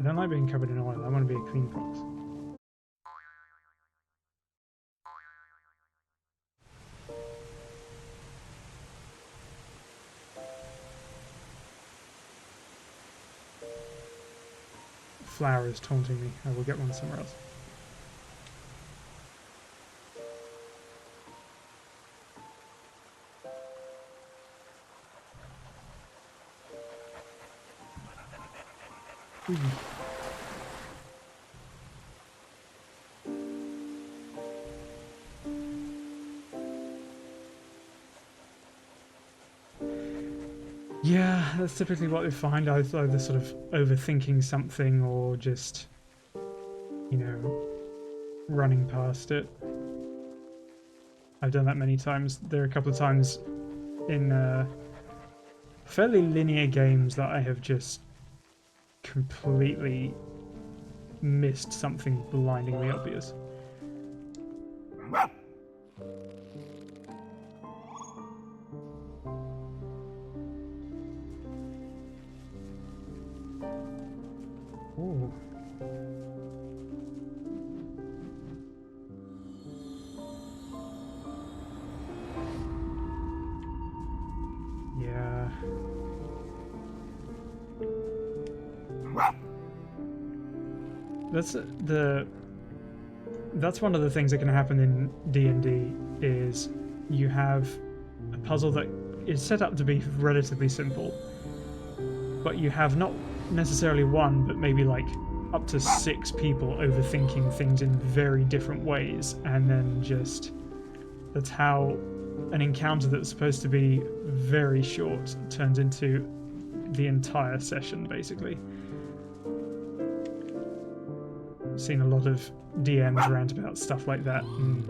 don't like being covered in oil. I want to be a clean fox. Flower is taunting me. I will get one somewhere else. Ooh. Yeah, that's typically what we find, either sort of overthinking something or just, you know, running past it. I've done that many times. There are a couple of times in fairly linear games that I have just completely missed something blindingly obvious. Ooh. Yeah. That's one of the things that can happen in D&D is you have a puzzle that is set up to be relatively simple, but you have not necessarily one, but maybe like up to 6 people overthinking things in very different ways, and then just that's how an encounter that's supposed to be very short turns into the entire session, basically. I've seen a lot of DMs rant about stuff like that, and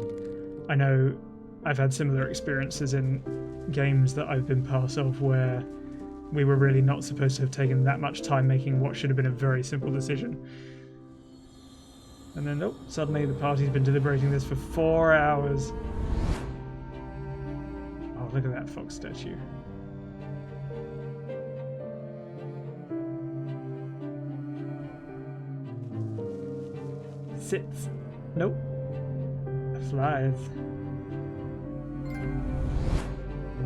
I know I've had similar experiences in games that I've been part of where we were really not supposed to have taken that much time making what should have been a very simple decision. And then, oh, suddenly the party's been deliberating this for 4 hours. Oh, look at that fox statue. Sits. Nope. Flies.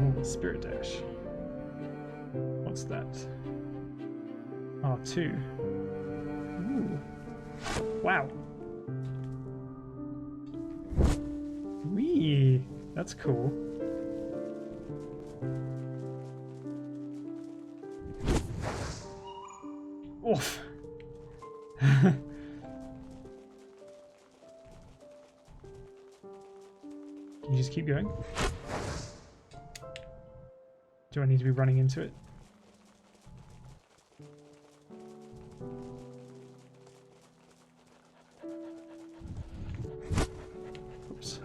Oh, spirit dash. What's that? R2. Ooh. Wow. Wee. That's cool. Oof. Can you just keep going? Do I need to be running into it? Oops.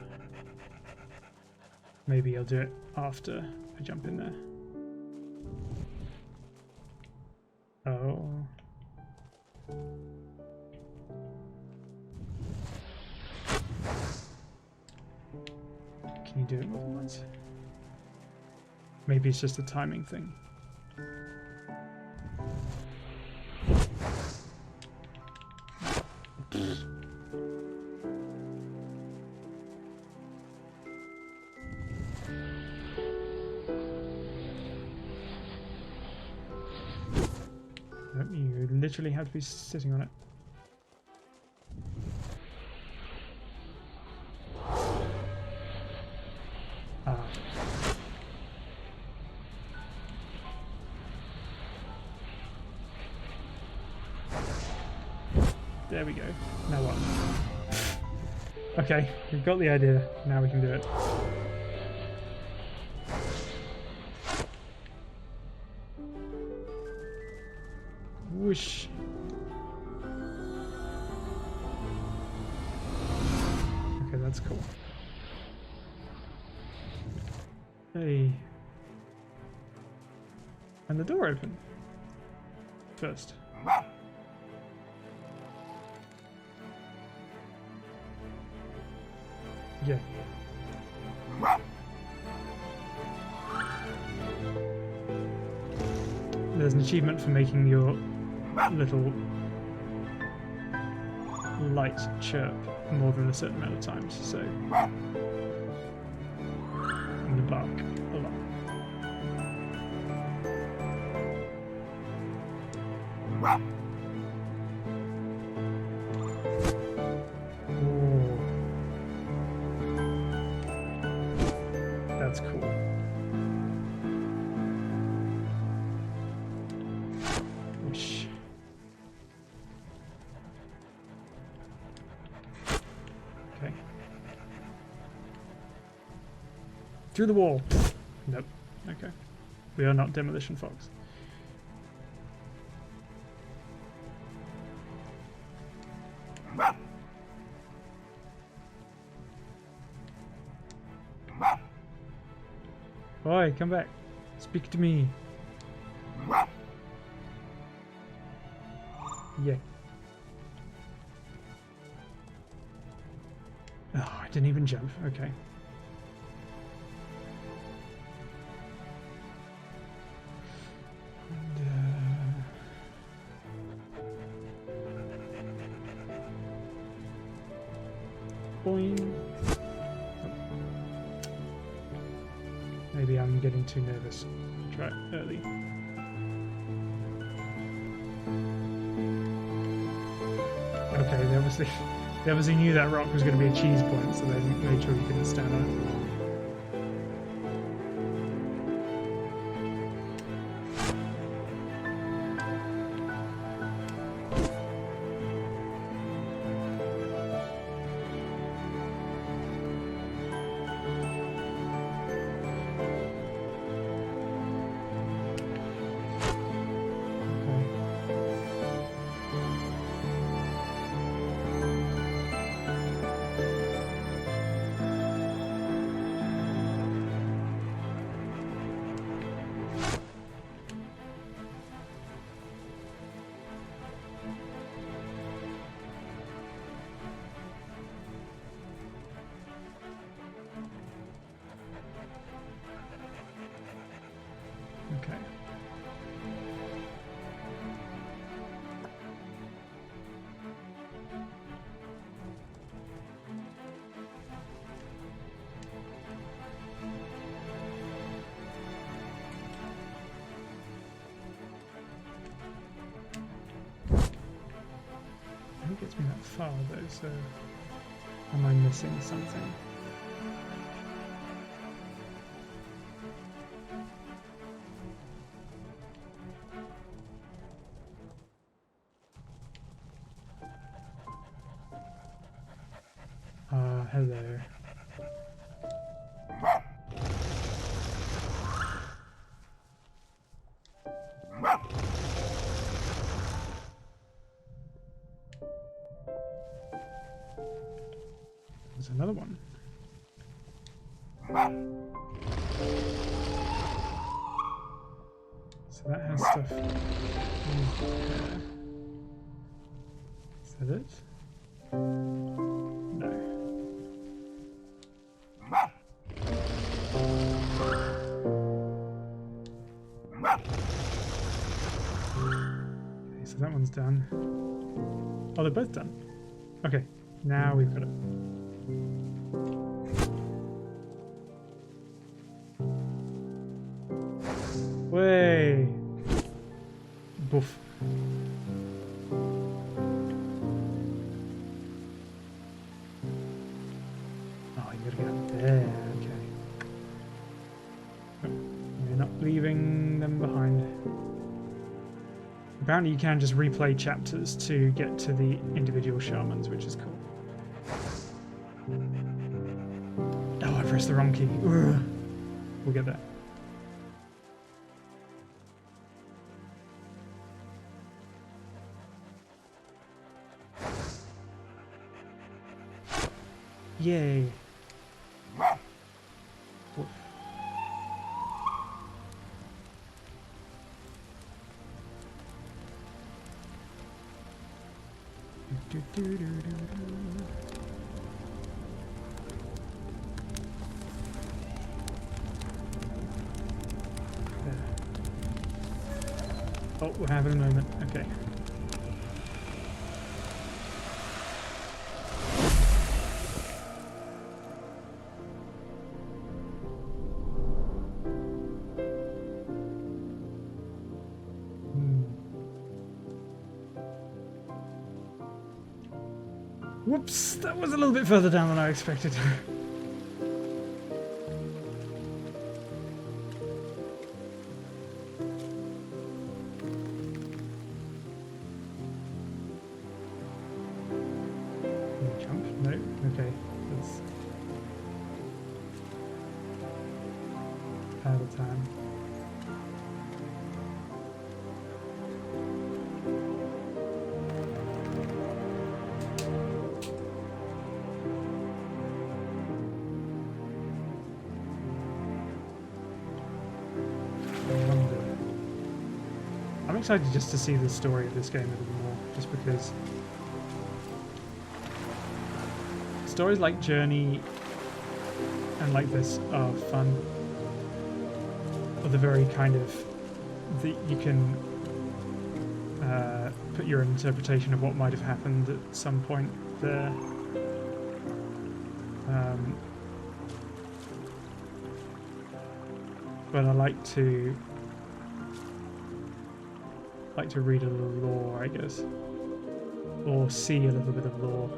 Maybe I'll do it after I jump in there. Oh. Can you do it more than once? Maybe it's just a timing thing. Nope, you literally have to be sitting on it. Ah. There we go. Now what? Okay, we've got the idea. Now we can do it. Whoosh. Okay, that's cool. Hey. And the door open. First. Yeah. There's an achievement for making your little light chirp more than a certain amount of times, so I'm going to bark a lot. Oh, that's cool. Whoosh. Okay. Through the wall. Nope. Okay. We are not Demolition Fox. Boy, come back. Speak to me. Yeah. Oh, I didn't even jump. Okay. Boing. Maybe I'm getting too nervous. Try it early. Okay, they obviously knew that rock was going to be a cheese point, so they made sure you couldn't stand on it. Okay. It gets me that far though, so am I missing something? Hello. There's another one. So that has stuff in there. Is that it? No. Okay, so that one's done. Oh, they're both done. Okay, now we've got it. Way. Boof. Oh, you gotta get up there. Okay. Oh, you're not leaving them behind. Apparently you can just replay chapters to get to the individual shamans, which is cool. Oh, I pressed the wrong key. Ugh. We'll get there. Yay. Woof. Oh, we're having a moment. Okay. Whoops, that was a little bit further down than I expected. Jump? No? Okay. That's out of time. I'm excited just to see the story of this game a little more, just because stories like Journey and like this are fun. Or the very kind of that you can put your interpretation of what might have happened at some point there. But I like to read a little lore, I guess, or see a little bit of lore.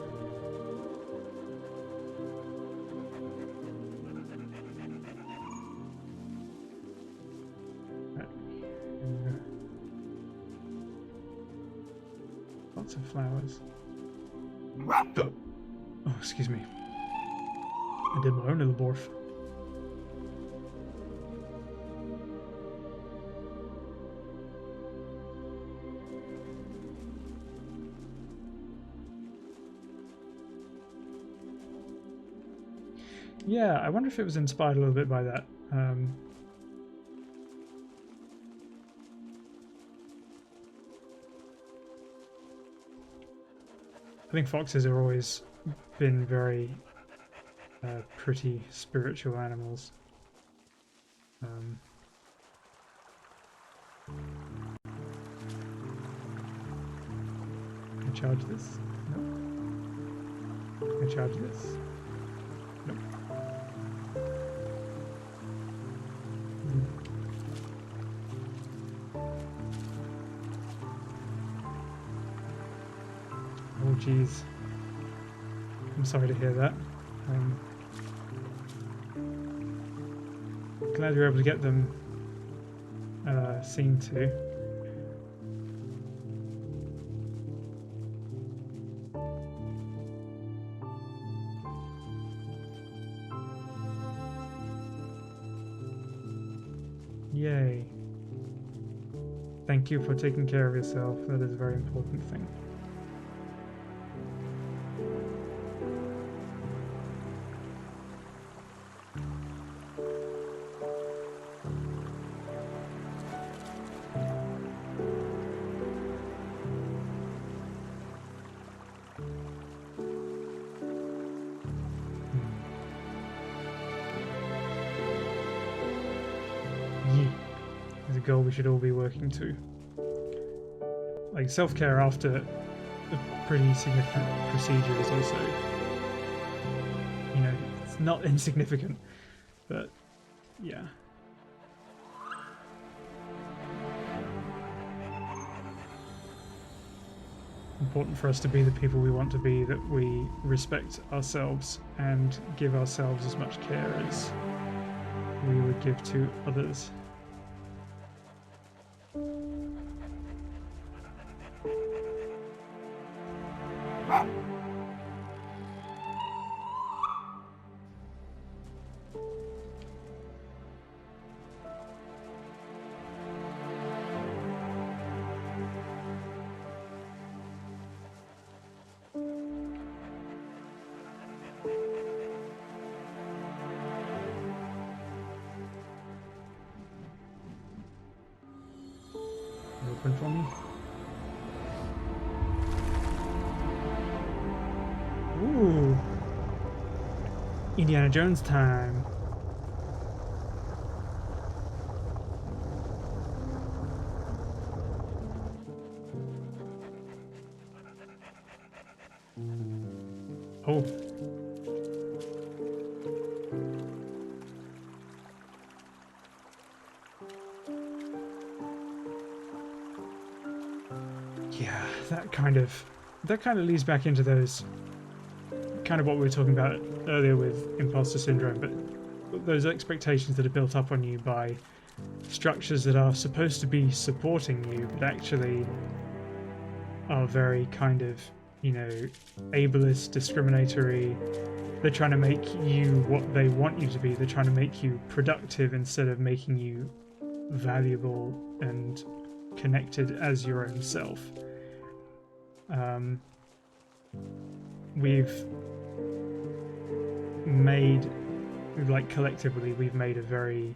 Lots of flowers. Oh, excuse me. I did my own little morph. Yeah, I wonder if it was inspired a little bit by that. I think foxes have always been very pretty, spiritual animals. Can I charge this? Nope. Can I charge this? Nope. Oh geez, I'm sorry to hear that. Glad you're able to get them seen to. Yay. Thank you for taking care of yourself. That is a very important thing. Is a goal we should all be working to. Like self-care after a pretty significant procedure is also, you know, it's not insignificant, but yeah. Important for us to be the people we want to be, that we respect ourselves and give ourselves as much care as we would give to others. Open for me. Ooh. Indiana Jones time. Oh. Yeah, that kind of leads back into those kind of what we were talking about earlier with imposter syndrome, but those expectations that are built up on you by structures that are supposed to be supporting you, but actually are very kind of, you know, ableist, discriminatory. They're trying to make you what they want you to be. They're trying to make you productive instead of making you valuable and connected as your own self. We've made, like, collectively, we've made a very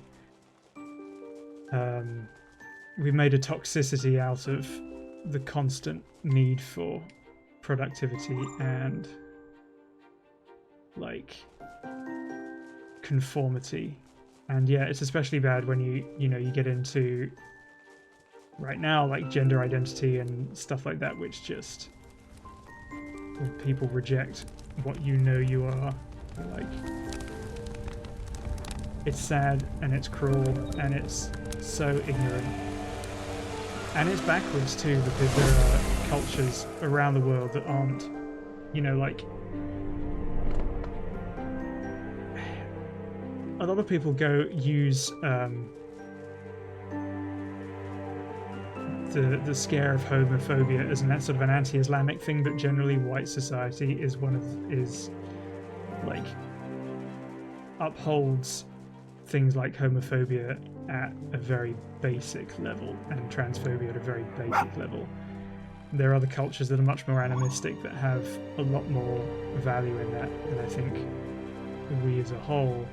we've made a toxicity out of the constant need for productivity and, like, conformity. And yeah, it's especially bad when you get into, right now, like, gender identity and stuff like that, which just, when people reject what you know you are. Like, it's sad and it's cruel and it's so ignorant. And it's backwards too, because there are cultures around the world that aren't, you know, like, a lot of people go use the scare of homophobia as sort of an anti-Islamic thing, but generally white society is like, upholds things like homophobia at a very basic level and transphobia at a very basic level. There are other cultures that are much more animistic that have a lot more value in that, and I think we as a whole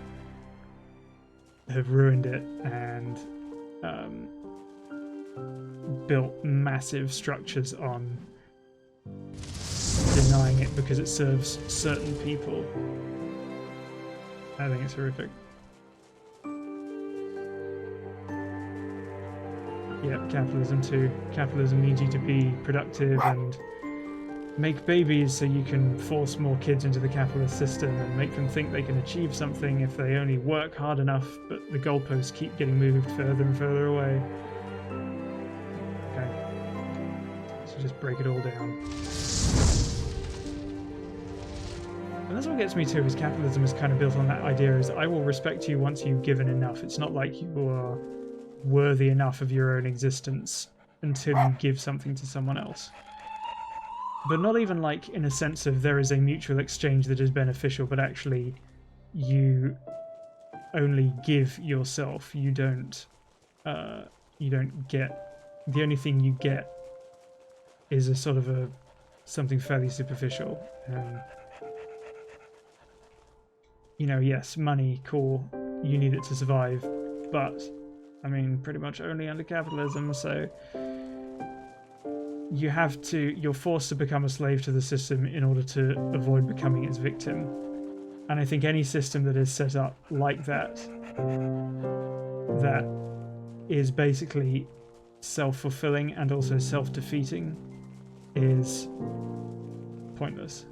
have ruined it and built massive structures on denying it because it serves certain people. I think it's horrific. Yep, capitalism too. Capitalism needs you to be productive and make babies so you can force more kids into the capitalist system and make them think they can achieve something if they only work hard enough, but the goalposts keep getting moved further and further away. Okay. So just break it all down. And that's what gets me too, is capitalism is kind of built on that idea is I will respect you once you've given enough. It's not like you are worthy enough of your own existence until you give something to someone else. But not even like in a sense of there is a mutual exchange that is beneficial, but actually you only give yourself. You don't get, the only thing you get is a sort of something fairly superficial. You know, yes, money, cool, you need it to survive, but I mean, pretty much only under capitalism, so you're forced to become a slave to the system in order to avoid becoming its victim. And I think any system that is set up like that, that is basically self-fulfilling and also self-defeating, is pointless.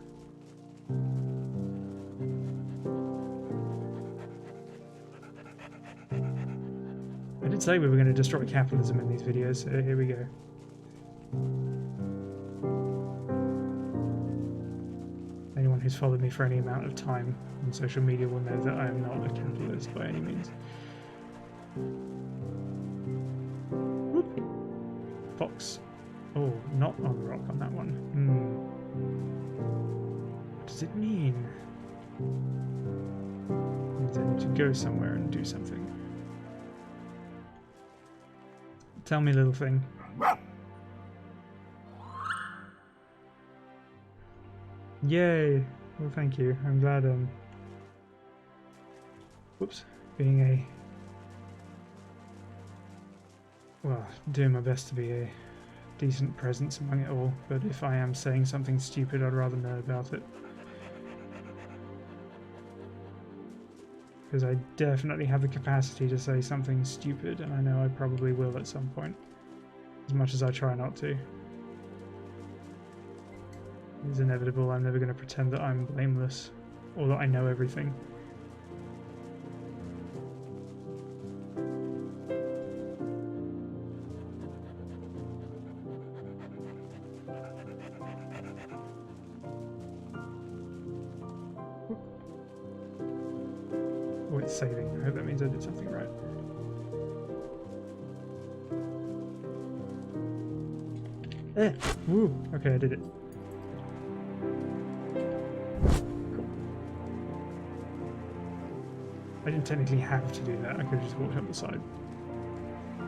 I did say we were going to destroy capitalism in these videos, so here we go. Anyone who's followed me for any amount of time on social media will know that I am not a capitalist by any means. Whoop. Fox. Oh, not on the rock on that one. What does it mean? It means I need to go somewhere and do something. Tell me, little thing. Yay! Well, thank you. I'm glad, whoops. Well, doing my best to be a decent presence among it all, but if I am saying something stupid, I'd rather know about it. Because I definitely have the capacity to say something stupid, and I know I probably will at some point, as much as I try not to. It's inevitable. I'm never going to pretend that I'm blameless, or that I know everything. saving. I hope that means I did something right. Woo! Okay, I did it. Cool. I didn't technically have to do that. I could have just walked up the side.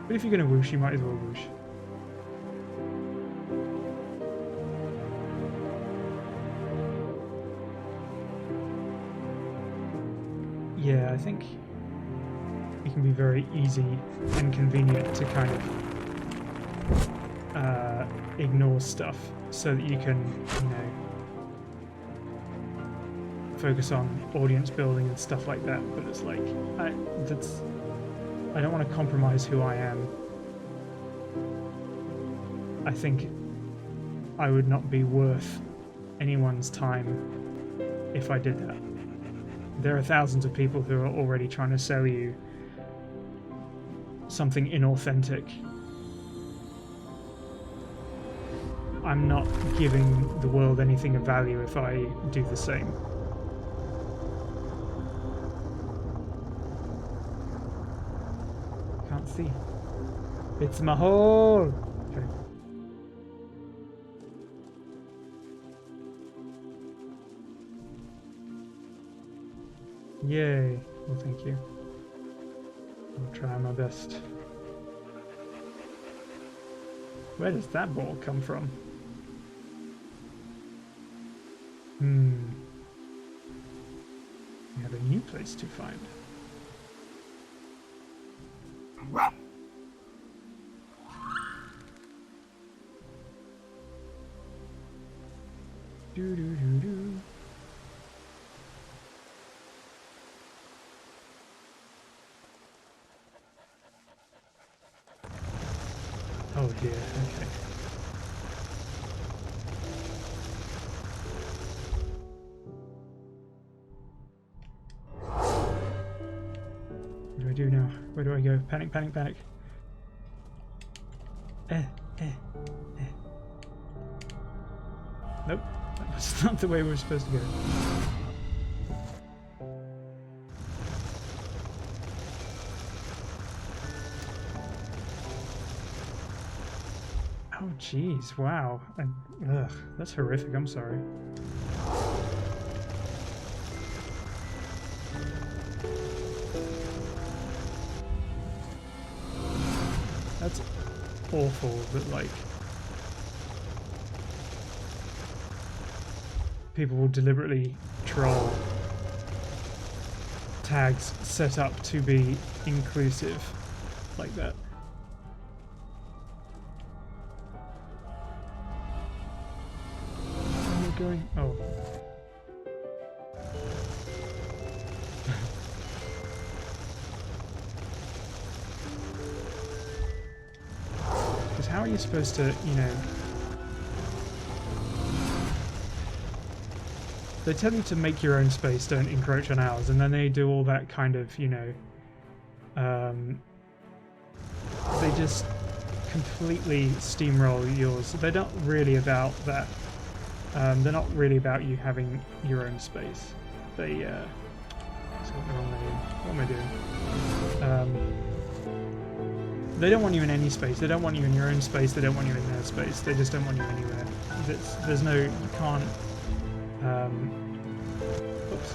But if you're going to whoosh, you might as well whoosh. Yeah, I think it can be very easy and convenient to kind of ignore stuff so that you can, you know, focus on audience building and stuff like that. But it's like, I don't want to compromise who I am. I think I would not be worth anyone's time if I did that. There are thousands of people who are already trying to sell you something inauthentic. I'm not giving the world anything of value if I do the same. Can't see. It's my hole! Okay. Yay. Well, thank you. I'll try my best. Where does that ball come from? We have a new place to find. Do do do do. Oh dear, okay. What do I do now? Where do I go? Panic, panic, panic. Nope, that was not the way we were supposed to go. Oh jeez, wow. Ugh, that's horrific, I'm sorry. That's awful that, like, people will deliberately troll tags set up to be inclusive like that. Where am I going? Oh. Because how are you supposed to, you know... They tell you to make your own space, don't encroach on ours, and then they do all that kind of, you know... they just completely steamroll yours. They're not really about that. They're not really about you having your own space. They, what am I doing? They don't want you in any space. They don't want you in your own space. They don't want you in their space. They just don't want you anywhere. There's no, you can't, oops.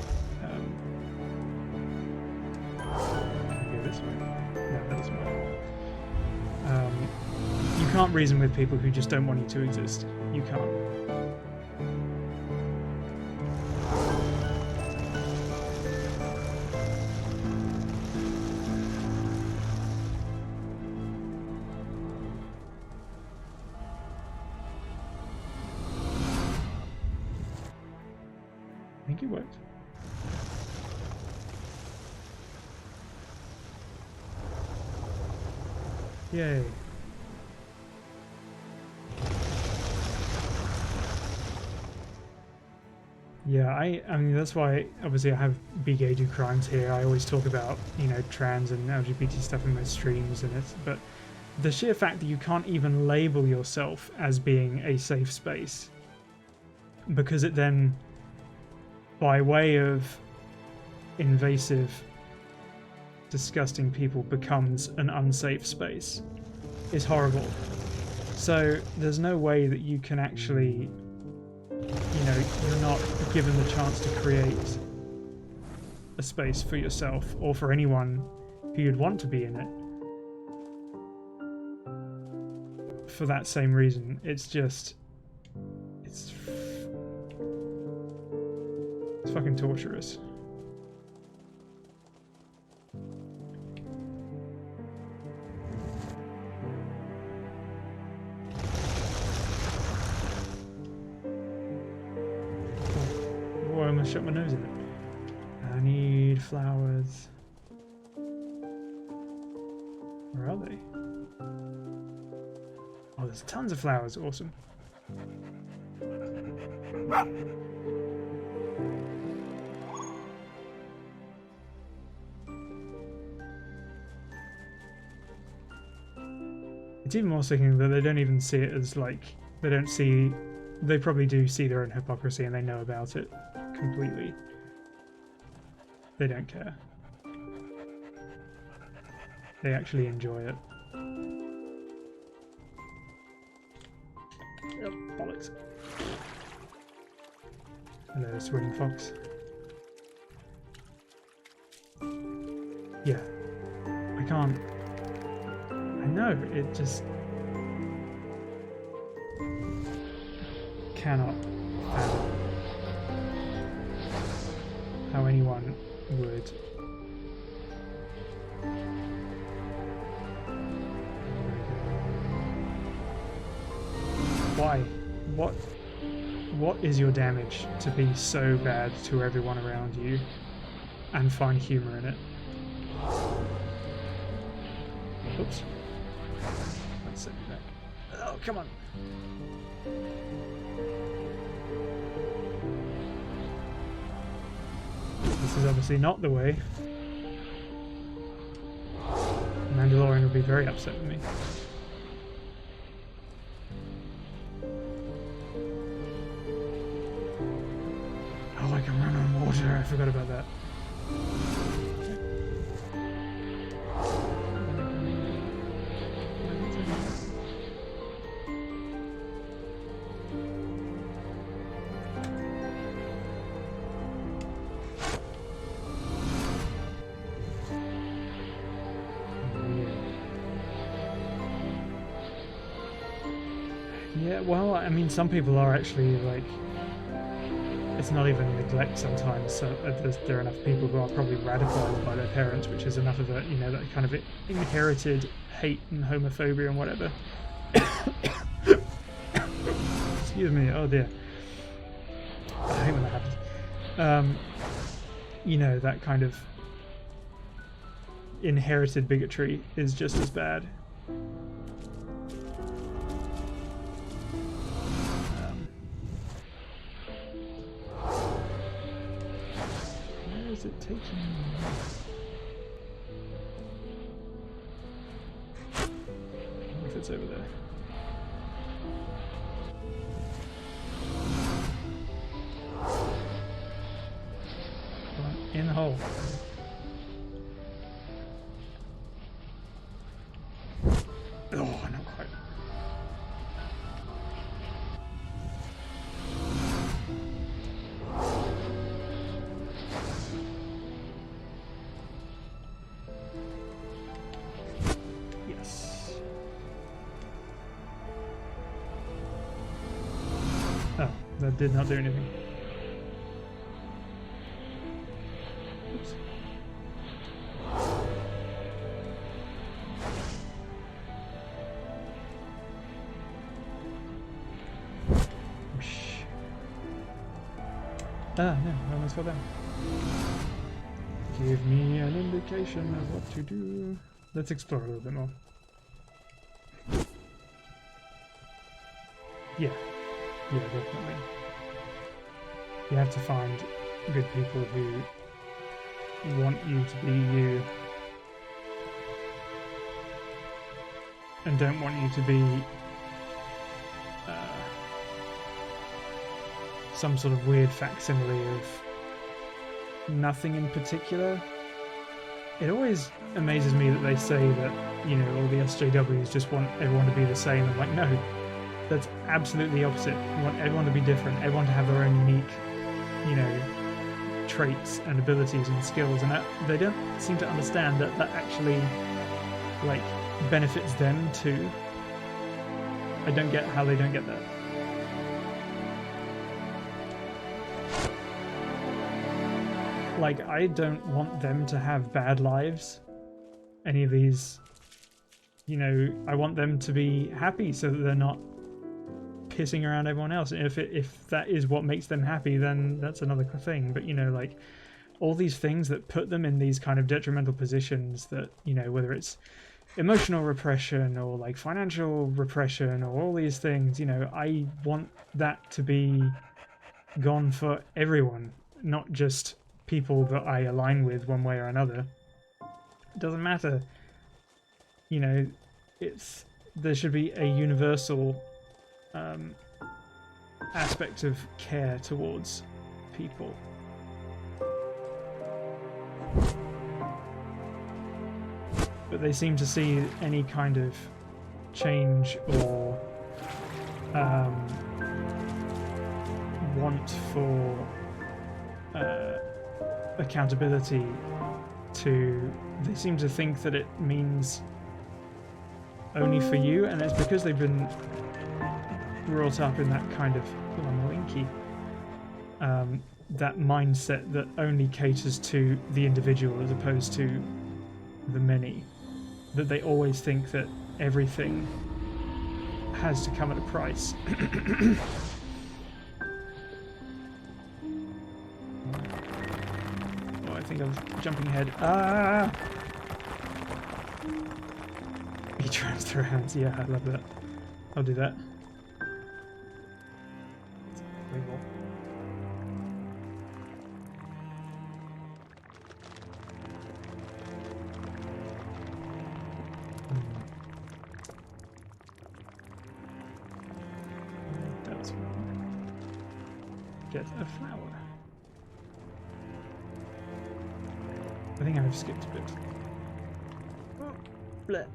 Go this way. No, that doesn't work. You can't reason with people who just don't want you to exist. You can't. I think it worked. Yay. Yeah, I mean, that's why, obviously, I have Be Gay Do Crimes here. I always talk about, you know, trans and LGBT stuff in my streams, and but the sheer fact that you can't even label yourself as being a safe space, because it then, by way of invasive disgusting people becomes an unsafe space is horrible. So there's no way that you can actually, you know, you're not given the chance to create a space for yourself or for anyone who you'd want to be in it. For that same reason, it's fucking torturous. Oh, I almost shut my nose in it. I need flowers. Where are they? Oh, there's tons of flowers. Awesome. It's even more sickening that they don't even see it as like, they probably do see their own hypocrisy and they know about it completely. They don't care. They actually enjoy it. Oh, bollocks. Hello, swinging fox. Yeah. I can't. I know, it just cannot fathom how anyone would why? What is your damage to be so bad to everyone around you and find humor in it? Oops. Let's set me back. Oh, come on. This is obviously not the way. The Mandalorian would be very upset with me. Oh, I can run on water. I forgot about that. Yeah, well, I mean, some people are actually like, it's not even neglect sometimes. So there are enough people who are probably radicalized by their parents, which is enough of a, you know, that kind of inherited hate and homophobia and whatever. Excuse me. Oh dear. I hate when that happens. You know, that kind of inherited bigotry is just as bad. Is it taking me? I wonder if it's over there. Come on, in the hole. Oh, not quite. That did not do anything. Oops. Ah, no, I almost fell down. Give me an indication of what to do. Let's explore a little bit more. Yeah. Yeah, definitely. You have to find good people who want you to be you and don't want you to be some sort of weird facsimile of nothing in particular. it always amazes me that they say that, you know, all the SJWs just want everyone to be the same. I'm like, no, that's absolutely the opposite. We want everyone to be different, everyone to have their own unique, you know, traits and abilities and skills, and that they don't seem to understand that that actually, like, benefits them too. I don't get how they don't get that. Like, I don't want them to have bad lives. Any of these, you know, I want them to be happy so that they're not pissing around everyone else. And if that is what makes them happy, then that's another thing. But, you know, like, all these things that put them in these kind of detrimental positions that, you know, whether it's emotional repression or like financial repression or all these things, you know, I want that to be gone for everyone, not just people that I align with one way or another. It doesn't matter. You know, there should be a universal aspect of care towards people. But they seem to see any kind of change or want for accountability they seem to think that it means only for you, and it's because they've been brought up in that kind of that mindset that only caters to the individual as opposed to the many, that they always think that everything has to come at a price. Oh, I think I was jumping ahead. Ah! He turns through hands. Yeah, I love that. I'll do that. Get a flower. I think I've skipped a bit. Oh, blep.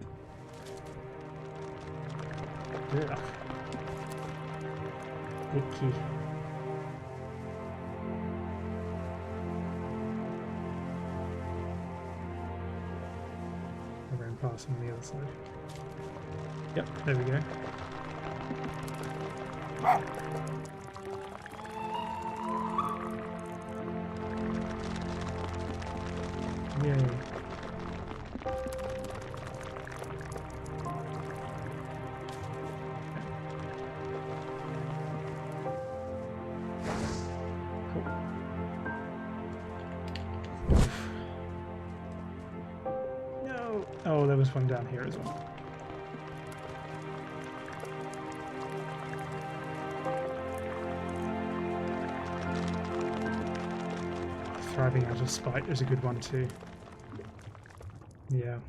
Ugh. Icky. I ran past on the other side. Yep, there we go. Yay. Cool. No! Oh, there was one down here as well. Thriving out of spite is a good one too. Yeah.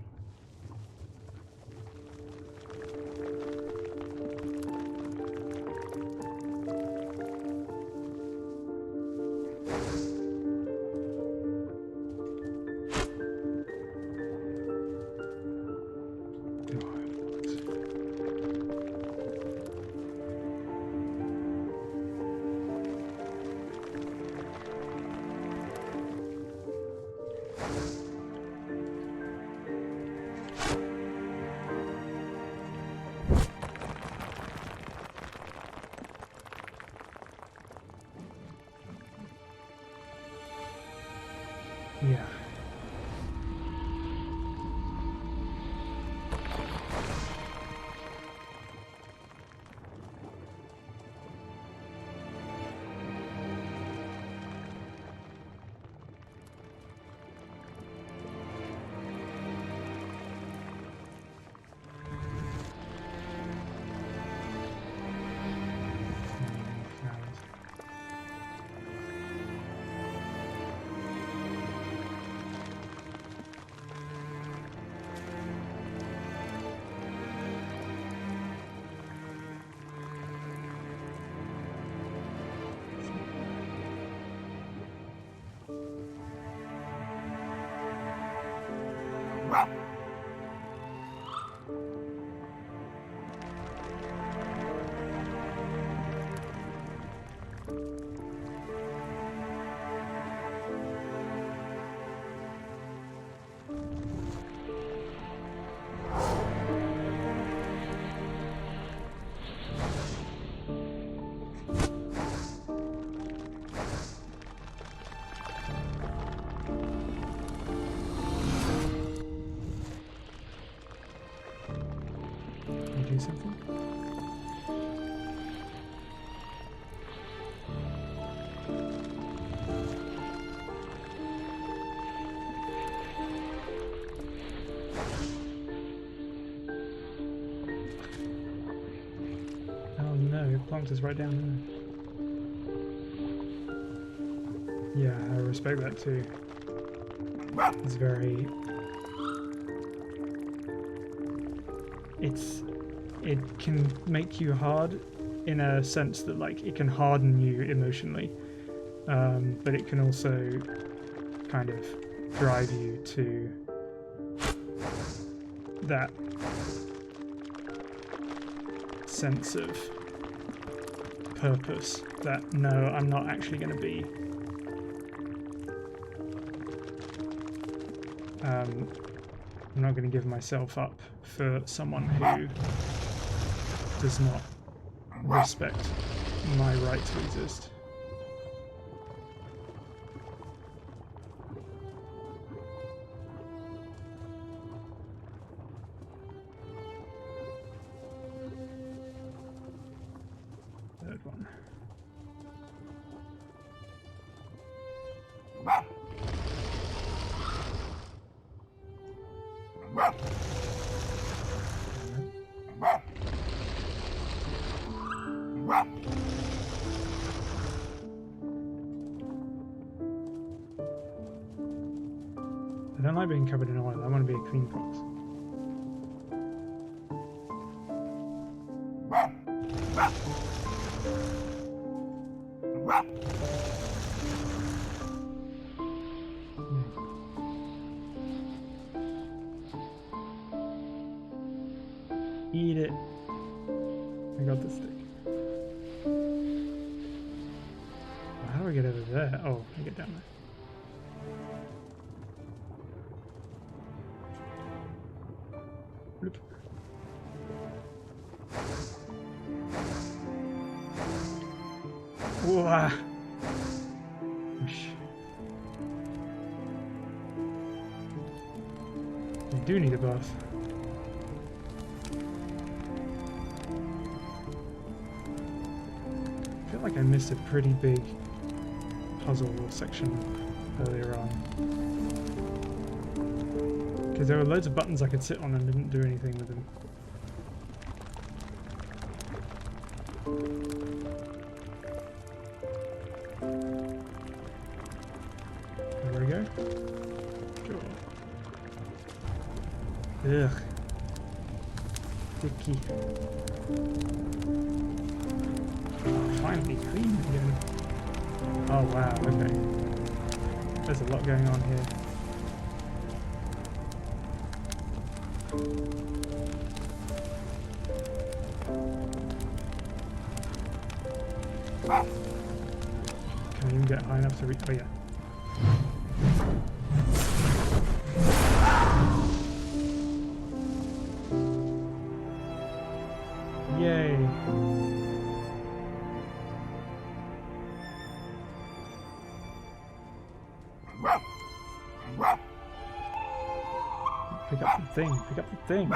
Yeah. Do something. Oh no, it plonked us right down there. Yeah, I respect that too. It's very... It can make you hard in a sense that, like, it can harden you emotionally, but it can also kind of drive you to that sense of purpose that, no, I'm not actually going to be I'm not going to give myself up for someone who does not respect my right to exist. Third one. I don't like being covered in oil. I want to be a clean fox. Eat it. I got the stick. How do I get over there? Oh, I get down there. Bloop. Whoa. You do need a bath. I feel like I missed a pretty big puzzle section earlier on. Because there were loads of buttons I could sit on and didn't do anything with them. There we go. Sure. Ugh. Sticky. Oh, finally clean again. Oh wow, okay. There's a lot going on here. Can I even get high enough to reach? Oh yeah. Yay. Pick up the thing, pick up the thing.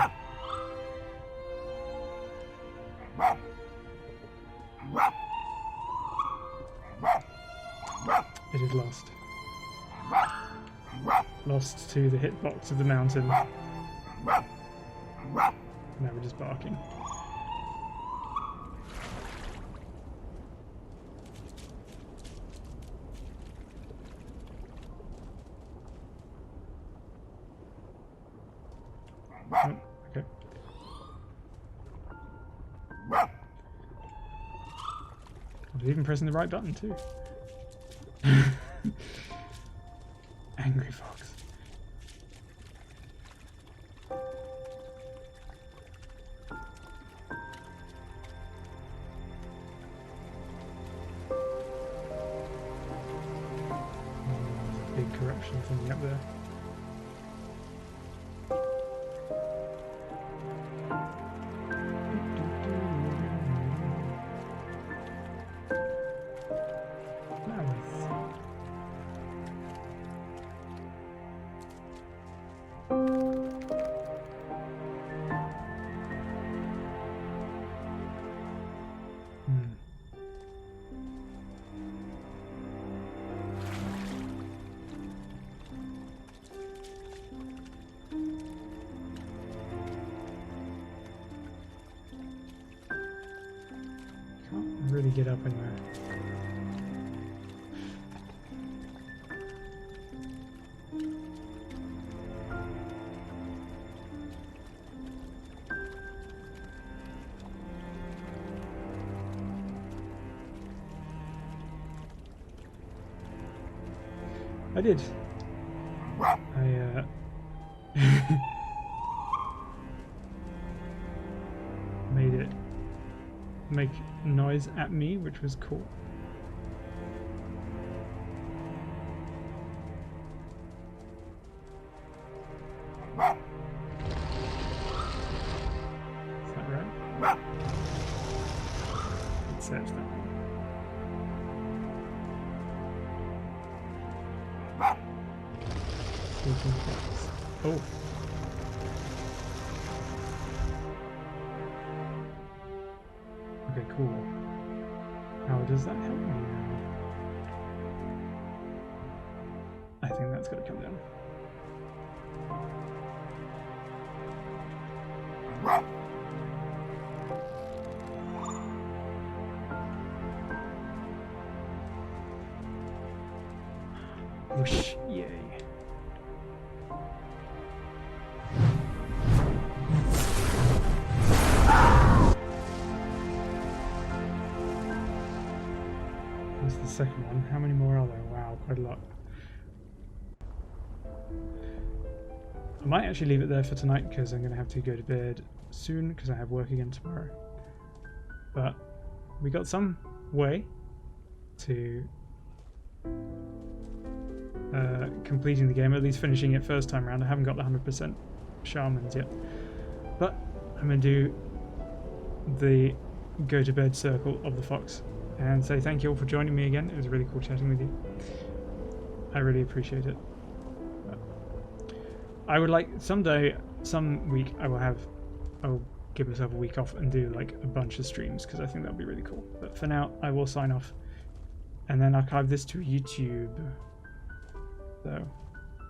It is lost. Lost to the hitbox of the mountain. Now we're just barking. Oh, okay. I was even pressing the right button too. Angry fox. big corruption thing up there. Really get up anywhere. I did. I made it make noise at me, which was cool. Is that right? It says that. Oh. Okay, cool. How does that help me now? I think that's going to come down. Whoosh, yay. That's the second one. How many more are there? Wow, quite a lot. I might actually leave it there for tonight because I'm going to have to go to bed soon because I have work again tomorrow. But we got some way to completing the game, at least finishing it first time around. I haven't got the 100% shamans yet. But I'm going to do the go to bed circle of the fox and say thank you all for joining me again. It was really cool chatting with you. I really appreciate it. I would like someday, some week, I'll give myself a week off and do like a bunch of streams because I think that would be really cool. But for now, I will sign off and then archive this to YouTube. So,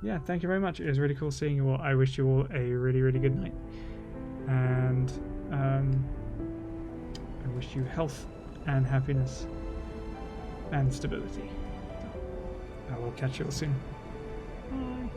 yeah, thank you very much. It was really cool seeing you all. I wish you all a really, really good night. And I wish you health and happiness and stability. I will catch you all soon. Bye.